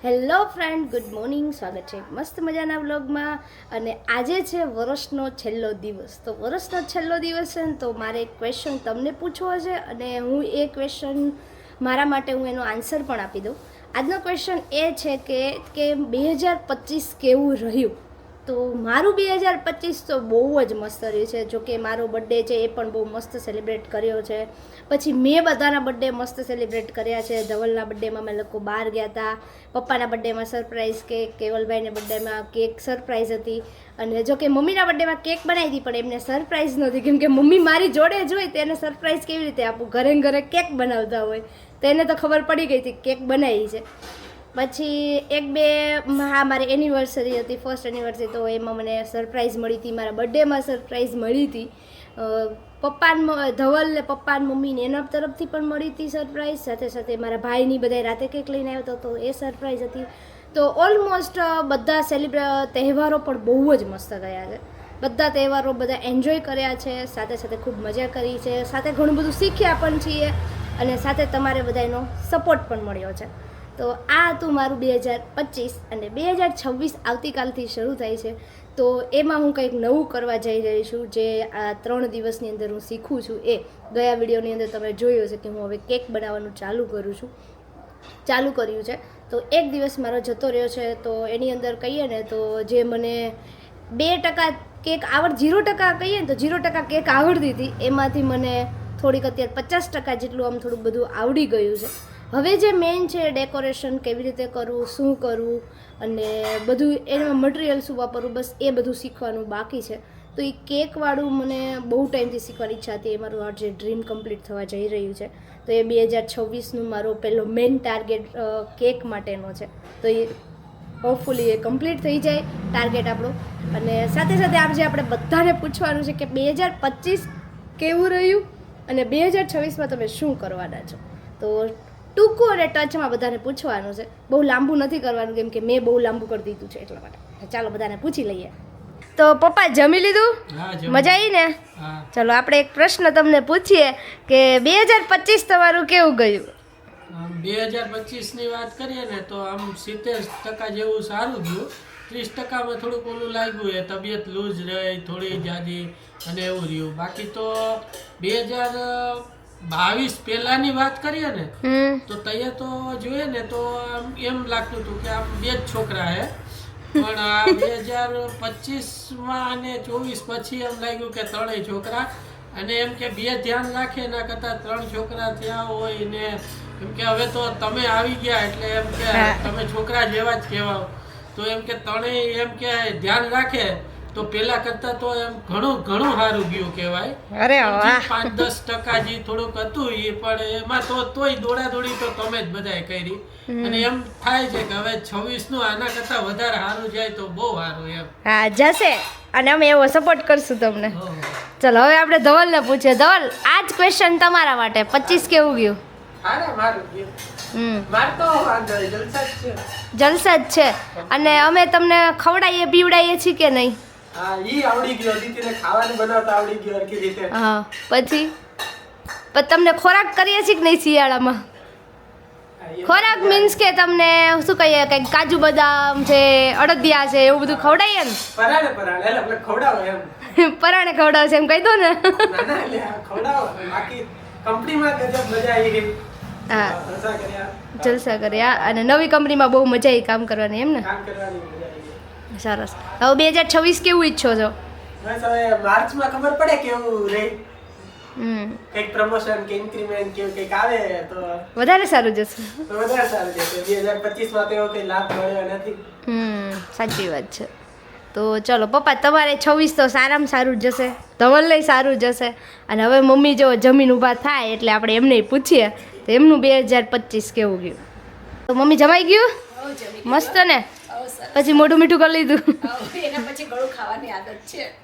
Hello friend, good morning. સ્વાગત છે મસ્ત મજાના વ્લોગમાં. અને આજે છે વર્ષનો છેલ્લો દિવસ. તો વર્ષનો છેલ્લો દિવસ છે ને, તો મારે એક ક્વેશ્ચન તમને પૂછવો છે અને હું એ ક્વેશ્ચન મારા માટે હું એનો આન્સર પણ આપી દઉં. આજનો ક્વેશ્ચન એ છે કે 2025 કેવું રહ્યું. તો મારું 2025 તો બહુ જ મસ્ત રહ્યું છે. જોકે મારો બર્થડે છે એ પણ બહુ મસ્ત સેલિબ્રેટ કર્યો છે. પછી મેં બધાના બર્થડે મસ્ત સેલિબ્રેટ કર્યા છે. ધવલના બર્થડેમાં અમે લોકો બહાર ગયા હતા. પપ્પાના બર્થડેમાં સરપ્રાઈઝ કેક, કેવલભાઈના બર્થડેમાં કેક સરપ્રાઈઝ હતી. અને જોકે મમ્મીના બર્થડેમાં કેક બનાવી હતી પણ એમને સરપ્રાઈઝ નહોતી, કેમ કે મમ્મી મારી જોડે જ હોય તો એને સરપ્રાઈઝ કેવી રીતે આપું. ઘરે ઘરે કેક બનાવતા હોય તો એને તો ખબર પડી ગઈ હતી કેક બનાવી છે. પછી એક બે મારી એનિવર્સરી હતી, ફર્સ્ટ એનિવર્સરી, તો એમાં મને સરપ્રાઈઝ મળી હતી. મારા બર્થડેમાં સરપ્રાઈઝ મળી હતી. ધવલને પપ્પા ને મમ્મીને એના તરફથી પણ મળી હતી સરપ્રાઈઝ. સાથે સાથે મારા ભાઈની બધા રાતે કેક લઈને આવ્યો હતો, તો એ સરપ્રાઈઝ હતી. તો ઓલમોસ્ટ બધા તહેવારો પણ બહુ જ મસ્ત ગયા છે. બધા તહેવારો બધા એન્જોય કર્યા છે, સાથે સાથે ખૂબ મજા કરી છે, સાથે ઘણું બધું શીખ્યા પણ છીએ અને સાથે તમારે બધાનો સપોર્ટ પણ મળ્યો છે. તો આ હતું મારું 2025. અને 2026 આવતીકાલથી શરૂ થાય છે. તો એમાં હું કંઈક નવું કરવા જઈ રહી છું, જે આ 3 દિવસની અંદર હું શીખું છું. ગયા વિડીયોની અંદર તમે જોયું છે કે હું હવે કેક બનાવવાનું ચાલુ કર્યું છે. તો એક દિવસ મારો જતો રહ્યો છે. તો એની અંદર કહીએ ને તો જે મને 2% કેક 0% કહીએ ને તો 0% કેક આવડતી હતી, એમાંથી મને થોડીક અત્યારે 50% જેટલું આમ થોડુંક બધું આવડી ગયું છે. હવે જે મેઇન છે ડેકોરેશન કેવી રીતે કરવું, શું કરવું અને બધું એમાં મટીરિયલ શું વાપરવું, બસ એ બધું શીખવાનું બાકી છે. તો એ કેકવાળું મને બહુ ટાઈમથી શીખવાની ઈચ્છા હતી. એ મારું આ જે ડ્રીમ કમ્પ્લીટ થવા જઈ રહ્યું છે. તો એ 2026નું મારો પહેલો મેઇન ટાર્ગેટ કેક માટેનો છે. તો એ હોપફુલી એ કમ્પ્લીટ થઈ જાય ટાર્ગેટ આપણો. અને સાથે સાથે આજે આપણે બધાને પૂછવાનું છે કે 2025 કેવું રહ્યું અને 2026માં તમે શું કરવાના છો. તો ટૂંકું અને ટચમાં બધાને પૂછવાનું છે. બહુ લાંબુ નથી કરવાનું, કેમ કે મેં બહુ લાંબુ કરી દીધું છે એટલા માટે. ચાલો બધાને પૂછી લઈએ. તો પપ્પા જમી લીધું? મજા આવી ને? ચાલો આપણે એક પ્રશ્ન તમને પૂછીએ કે 2025 તમારું કેવું ગયું? 2025ની વાત કરીએ ને તો આમ 70% જેવું સારું ગયું. 30%માં થોડુંક ઓલું લાગ્યું, એ તબિયત લૂઝ રહી થોડી જાજી અને એવું રહ્યું. બાકી તો 2022 પહેલાની વાત કરીએ ને તો તૈયાર તો જોઈએ ને તો આમ એમ લાગતું હતું કે આમ 2 જ છોકરા હે. પણ આ 2025માં અને 24 પછી એમ લાગ્યું કે 3 છોકરા. અને એમ કે 2 ધ્યાન રાખે એના કરતાં 3 છોકરા થયા હોય ને. એમ કે હવે તો તમે આવી ગયા એટલે એમ કે તમે છોકરા જેવા જ કહેવાઓ. તો એમ કે 3 એમ કે ધ્યાન રાખે તો પેલા કરતા તો એમ ઘણું સારું ગયું કહેવાય. અરે વાહ. 5-10% જે થોડુંક હતું એ પણ એમાં તોય દોડાદોડી તો તમે જ બધાએ કરી. અને એમ થાય છે કે હવે 26નું આના કરતા વધારે સારું જાય તો બહુ સારું એમ. હા, જશે અને અમે એવો સપોર્ટ કરશું તમને. ચલો હવે આપણે ધવલને પૂછીએ. ધવલ, આ જ ક્વેશ્ચન તમારા માટે. 25 કેવું ગયું? જલસા જ છે. અને અમે તમને ખવડાવીએ પીવડાવીએ છીએ કે નહીં? હા, પછી તમને ખોરાક કરીએ છીએ કે નહીં શિયાળામાં? ખોરાક મીન્સ કે તમને શું કહીએ, કંઈક કાજુ બદામ છે, અડદિયા છે, એવું બધું ખવડાવીએ ને? પરાણે ખવડાવે છે એમ કહી દો ને. હા, જલસા કર્યા. અને નવી કંપનીમાં બહુ મજા આવી કામ કરવાની, એમ ને? સરસ. હવે 2026 કેવું ઈચ્છો છો? માર્ચમાં ખબર પડે કેવું રે. કઈક પ્રમોશન કે ઇન્ક્રીમેન્ટ કે કઈક આવે તો વધારે સારું જશે. 2025માં તો એવો કઈ લાભ મળ્યો નથી. સાચી વાત છે. તો ચલો પપ્પા, તમારે 26 તો સારામાં સારું જશે, ધવલને સારું જશે. અને હવે મમ્મી જો જમીન ઊભા થાય એટલે આપણે એમને પૂછીએ તો એમનું 2025 કેવું ગયું. તો મમ્મી જમાઈ ગયું? મસ્ત ને? પછી મોઢું મીઠું કરી લીધું?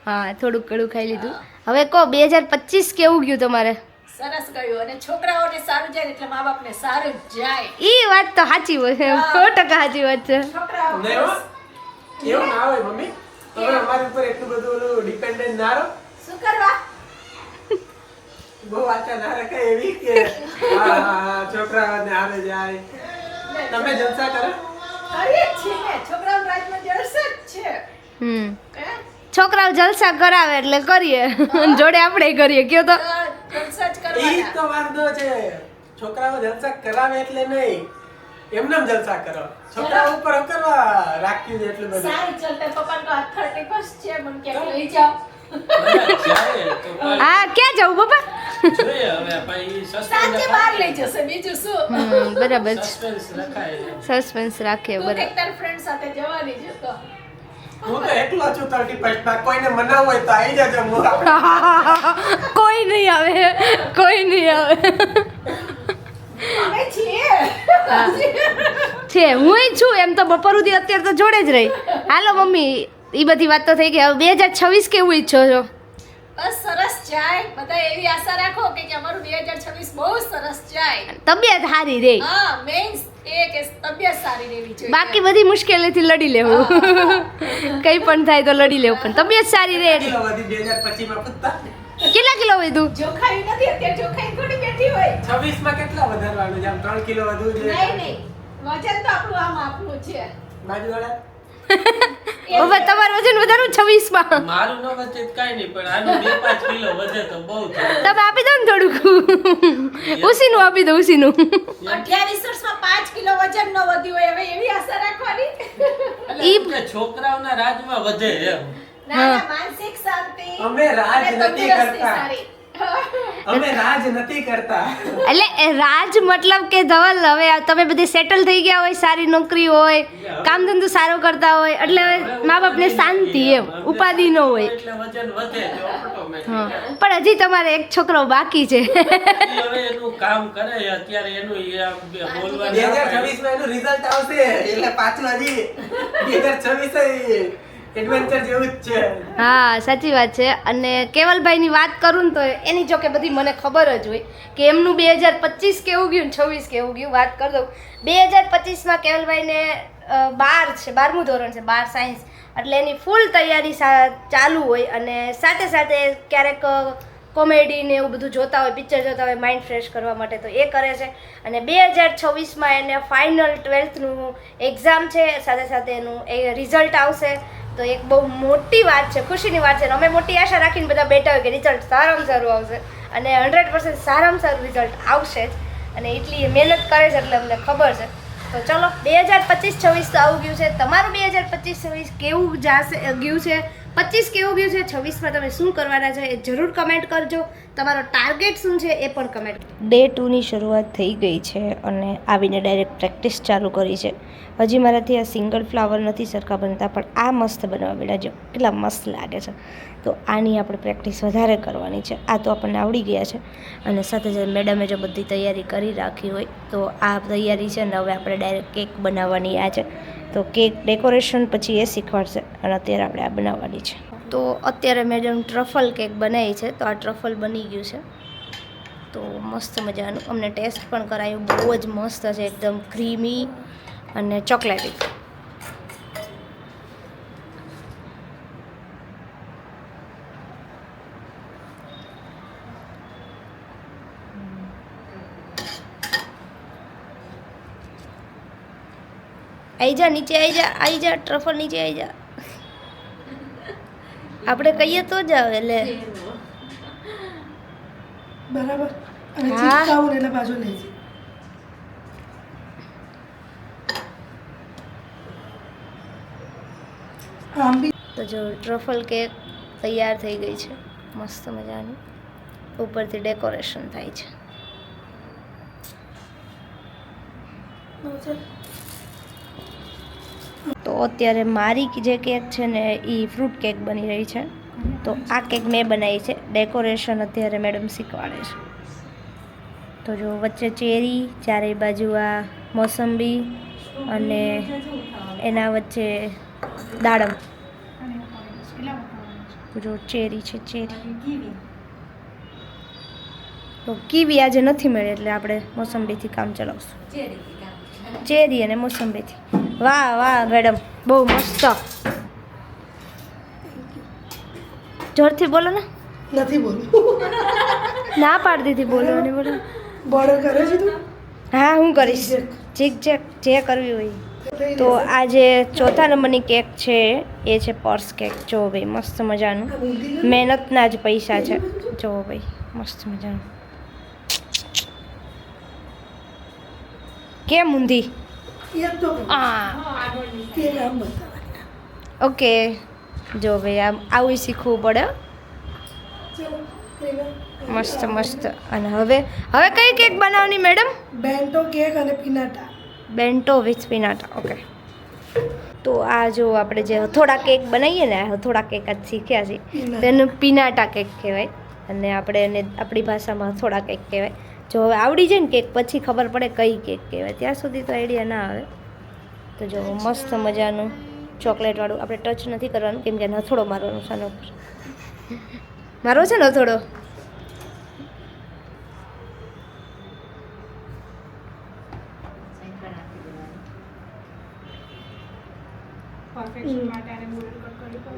હા, થોડુંક ગળું ખાઈ લીધું. હવે કહો 2025 કેવું ગયું તમારે? સરસ ગયું. અને છોકરાઓને સારું જાય એટલે મા બાપને સારું જાય. ઈ વાત તો સાચી હોય છે, 100% સાચી વાત છે. એવું ના હોય મમ્મી, તમે અમારી ઉપર એટલું બધું ડિપેન્ડન્ટ ના રહો. શું કરવા? બહુ વાચા ના રખાય એવી કે છોકરાઓને આવે જાય. તમે જલસા કરો. કરીએ જ છીએ ને. છોકરાઓના રાજમાં જલસા જ છે. હે? છોકરાઓ જલસા કરાવે એટલે કરીએ જોડે આપણે કરીએ કયો તો જલસા જ ઈ કરવાના. તો વાંધો છે. છોકરાઓ જલસા કરાવે એટલે નહીં, એમનેમ જલસા કરો. છોકરાઓ ઉપર કરવા રાખ્યું છે એટલું બધું. સારું, ચાલ તારા પપ્પાને તો હાથ 31 છે, મને ક્યાંક લઈ જાઓ. જાય તો કોઈ હા ક્યાં જવું પપ્પા જોઈએ હવે ભાઈ સાંજે બહાર લઈ જશે, બીજું શું? બરાબર છે સસ્પેન્સ રખાય. સસ્પેન્સ રાખીએ તું બરાબર કંઈક તારા friend સાથે જવાની છે તો. હું તો એકલો છું 31 માં. કોઈને મનાવવું હોય તો આવી જજો. હું આપણે કોઈ નહીં આવે કોઈ નહીં આવે અમે છીએ. છે હું છું એમ તો બપોર સુધી અત્યારે તો જોડે જ રહી. હાલો મમ્મી એ બધી વાત તો થઈ ગઈ. હવે 2026 કેવું ઈચ્છો છો? બસ સરસ જાય. બધા એવી આશા રાખો કે અમારું 2026 બહુ સરસ જાય. તબિયત સારી રે, હા, મેઇન એ કે તબિયત સારી રહેવી જોઈએ. બાકી બધી મુશ્કેલીથી લડી લેવું. કઈ પણ થાય તો લડી લેવું, પણ તબિયત સારી રહે એટલે. કિલો વધી 2025 માં પૂછતા. કેટલા કિલો વધુ? જોખાઈ નથી અત્યારે, જોખાઈ થોડી બેઠી હોય. 26 માં કેટલા વધારવાનું છે? આમ 3 કિલો વધવું નહીં જોઈએ. નહીં, વજન તો આપણું આમ આપણું છે. બાજુવાળા હવે તમારું વજન વધારું 26 માં. મારું ન વધે તો કાંઈ નહીં, પણ આનું 2-5 કિલો વધે તો બહુ થાય. તમે આપી દો ને થોડુંક. ઉસીનું આપી દો ઉસીનું. 28 વર્ષમાં 5 કિલો વજન ન વધ્યું હોય, હવે એવી આશા રાખવાની. એટલે એમ કે છોકરાઓના રાજમાં વધે એમ. ના ના, માનસિક શાંતિ અમે રાજ અને નથી તંદુરસ્તી કરતા. સારી. અમે રાજ નથી કરતા. એટલે એ રાજ મતલબ કે ધવલ હવે તમે બધી સેટલ થઈ ગયા હોય, સારી નોકરી હોય, કામ ધંધો સારો કરતા હોય, એટલે હવે મા બાપને શાંતિ એમ ઉપાધિ ન હોય. એટલે વજન વધે જો automatic. હા પણ હજી તમારે એક છોકરો બાકી છે. ઈ હવે એનું કામ કરે અત્યારે એનું ઈ આ બોલવાનું 2026 માં એનું રિઝલ્ટ આવશે એટલે પાછું હજી 2026 એડવેન્ચર જેવું જ છે. હા સાચી વાત છે. અને કેવલભાઈની વાત કરું ને તો એની જો કે બધી મને ખબર જ હોય કે એમનું 2025 કેવું ગયું ને 26 કેવું ગયું. વાત કરી દઉં 2025માં કેવલભાઈને 12 છે, 12મું ધોરણ છે, 12 સાયન્સ, એટલે એની ફૂલ તૈયારી ચાલુ હોય. અને સાથે સાથે ક્યારેક કોમેડી ને એવું બધું જોતા હોય, પિક્ચર જોતા હોય માઇન્ડ ફ્રેશ કરવા માટે, તો એ કરે છે. અને 2026માં એને ફાઇનલ 12થનું એક્ઝામ છે, સાથે સાથે એનું એ રિઝલ્ટ આવશે. તો એક બહુ મોટી વાત છે, ખુશીની વાત છે. અમે મોટી આશા રાખીને બધા બેઠા હોય કે રિઝલ્ટ સારામાં સારું આવશે, અને 100% સારામાં સારું રિઝલ્ટ આવશે જ. અને એટલી મહેનત કરે છે એટલે અમને ખબર છે. તો ચલો 2025-26 તો આવું ગયું છે. તમારું 2025-26 કેવું ગયું છે, 25 કેવું ગયું છે, 26માં તમે શું કરવાના છે એ જરૂર કમેન્ટ કરજો. તમારો ટાર્ગેટ શું છે એ પણ કમેન્ટ. ડે 2ની શરૂઆત થઈ ગઈ છે અને આવીને ડાયરેક્ટ પ્રેક્ટિસ ચાલુ કરી છે. હજી મારાથી આ સિંગલ ફ્લાવર નથી સરખા બનતા, પણ આ મસ્ત બનવા બેઠા જો કેટલા મસ્ત લાગે છે. તો આની આપણે પ્રેક્ટિસ વધારે કરવાની છે. આ તો આપણને આવડી ગયા છે. અને સાથે સાથે મેડમે જો બધી તૈયારી કરી રાખી હોય તો આ તૈયારી છે ને હવે આપણે ડાયરેક્ટ કેક બનાવવાની આ છે. તો કેક ડેકોરેશન પછી એ શીખવાડશે, અને અત્યારે આપણે આ બનાવવાની છે. તો અત્યારે મેડમ ટ્રફલ કેક બનાવી છે. તો આ ટ્રફલ બની ગયું છે. તો મસ્ત મજાનું અમને ટેસ્ટ પણ કરાયું, બહુ જ મસ્ત છે, એકદમ ક્રીમી અને ચોકલેટી. આવી જા નીચે, આવી જા ટ્રફલ નીચે આવી જા. આપણે કહીએ તો જ આવે એટલે બરાબર. અને હા. ચીપકાવું ને એટલે પાછું લઈ જાય. આમ બી તો જો ટ્રફલ કેક તૈયાર થઈ ગઈ છે મસ્ત મજાની. ઉપરથી ડેકોરેશન થાય છે. તો અત્યારે મારી જે કેક છે ને એ ફ્રૂટ કેક બની રહી છે. તો આ કેક મેં બનાવી છે. ડેકોરેશન અત્યારે મેડમ શીખવાડે છે. તો જો વચ્ચે ચેરી, ચારે બાજુ આ મોસંબી અને એના વચ્ચે દાડમ. જો ચેરી છે, ચેરી. તો કીવી આજે નથી મળી એટલે આપણે મોસંબીથી કામ ચલાવશું. ચેરી અને મોસંબીથી. વાહ વાહ મેડમ, બહુ મસ્ત. જોરથી બોલો ને. નથી બોલવું. ના પાડી દીધી બોલવાની. બોલો. બોર્ડર કરે છે તું? હા હું કરીશ. ઝીક ઝેક જે કરવી હોય. તો આ જે ચોથા નંબરની કેક છે એ છે પર્સ કેક. જો ભાઈ મસ્ત મજાનું, મહેનતના જ પૈસા છે. જો ભાઈ મસ્ત મજાનું. કેમ ઊંધી? ઓકે. જો ભાઈ આવું શીખવું પડે. મસ્ત મસ્ત. અને હવે કઈ કેક બનાવવાની મેડમ? બેન્ટો કેક અને પીનાટા. બેન્ટો વિથ પીનાટા. ઓકે. તો આ જો આપણે જે હથોડા કેક બનાવીએ ને, હથોડા કેક જ શીખ્યા છીએ, તેને પીનાટા કેક કહેવાય. અને આપણે એને આપણી ભાષામાં હથોડા કેક કહેવાય. જો હવે આવડી જાય ને કેક, પછી ખબર પડે કઈ કેક કહેવાય. ત્યાં સુધી તો આઈડિયા ના આવે. તો જો મસ્ત મજાનું ચોકલેટવાળું. આપણે ટચ નથી કરવાનું, કેમ કે હથોડો મારવાનો છે આના ઉપર. મારો છે ને હથોડો.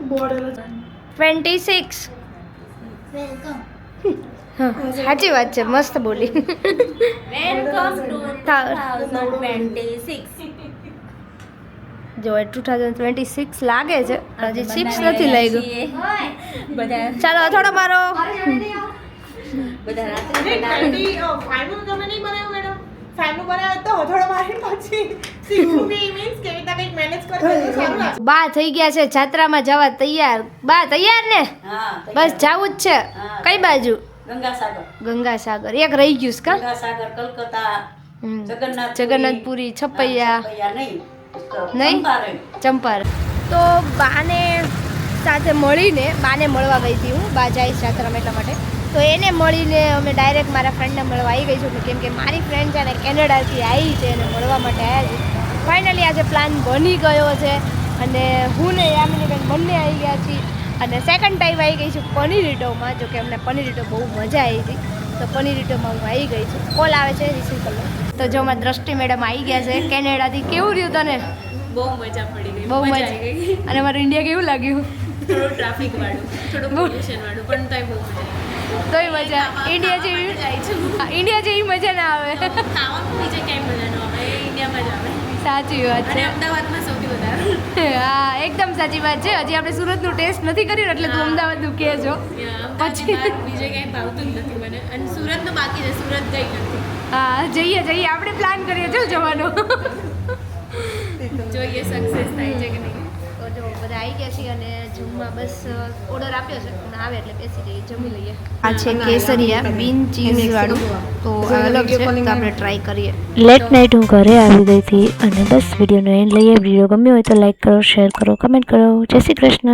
બોર્ડર 26. હા સાચી વાત છે, મસ્ત બોલી. જો 2026 લાગે છે, હજી ચિપ્સ નથી લઈ ગયું. ચાલો થોડો મારો. બા થઈ ગયા છે જાત્રામાં જવા તૈયાર. બા તૈયાર ને? બસ જાવું જ છે. કઈ બાજુ? ગંગાસાગર. એક રહી ગયું છે કા? જગન્નાથપુરી, છપૈયા નહીં, ચંપારણ. તો બાને સાથે મળીને, બાને મળવા ગઈ હતી હું. બા જાય જાત્રામાં એટલા માટે. તો એને મળીને અમે ડાયરેક્ટ મારા ફ્રેન્ડને મળવા આવી ગઈ છું, કેમ કે મારી ફ્રેન્ડ છે ને કેનેડાથી આવી છે અને મળવા માટે આવ્યા છે. ફાઇનલી આજે પ્લાન બની ગયો છે અને હું ને યામિનીબેન બંને આવી ગયા છીએ. અને સેકન્ડ ટાઈમ આવી ગઈ છું પનીરીટોમાં. જો કે અમને પનીરીટો બહુ મજા આવી હતી, તો પનીરીટોમાં હું આવી ગઈ છું. કોલ આવે છે, રિસીવ કરી લો. તો જો અમારા દ્રષ્ટિ મેડમ આવી ગયા છે કેનેડાથી. કેવું રહ્યું તને? બહુ મજા પડી ગઈ. બહુ મજા આવી ગઈ. અને અમારું ઇન્ડિયા કેવું લાગ્યું? થોડું ટ્રાફિક વાળું, થોડું પોલ્યુશન વાળું, પણ તોય બહુ મજા આવી. તોય મજા. ઇન્ડિયા જેવી મજા ના આવે. ખાવાનું બીજે ક્યાંય મજા ન આવે, એ ઇન્ડિયામાં જ આવે. સાચી વાત છે. અને અમદાવાદમાં સૌથી વધારે. હા એકદમ સાચી વાત છે. હજી આપણે સુરતનું ટેસ્ટ નથી કર્યું ને, એટલે તું અમદાવાદનું કહે છો. પછી બીજે ક્યાંય ભાવતું જ નથી મને. અને સુરતનું બાકી છે, સુરત ગઈ નથી. હા જઈએ આપણે પ્લાન કરીએ છો જવાનો. જોઈએ સક્સેસ થાય છે કે નહીં. તો જો બધા આવી ગયા છીએ અને જમવા બસ ઓર્ડર આપ્યો છે, આવે એટલે બેસી જઈએ, જમી લઈએ. આ છે કેસરિયા બીન ચીઝ વાળું. તો અલગ છે, તો આપણે ટ્રાય કરીએ. લેટ નાઇટ હું ઘરે આવી ગઈ હતી અને બસ વિડીયોનો એન્ડ લઈએ. વિડીયો ગમ્યો હોય તો લાઈક કરો, શેર કરો, કમેન્ટ કરો. જય શ્રી કૃષ્ણ.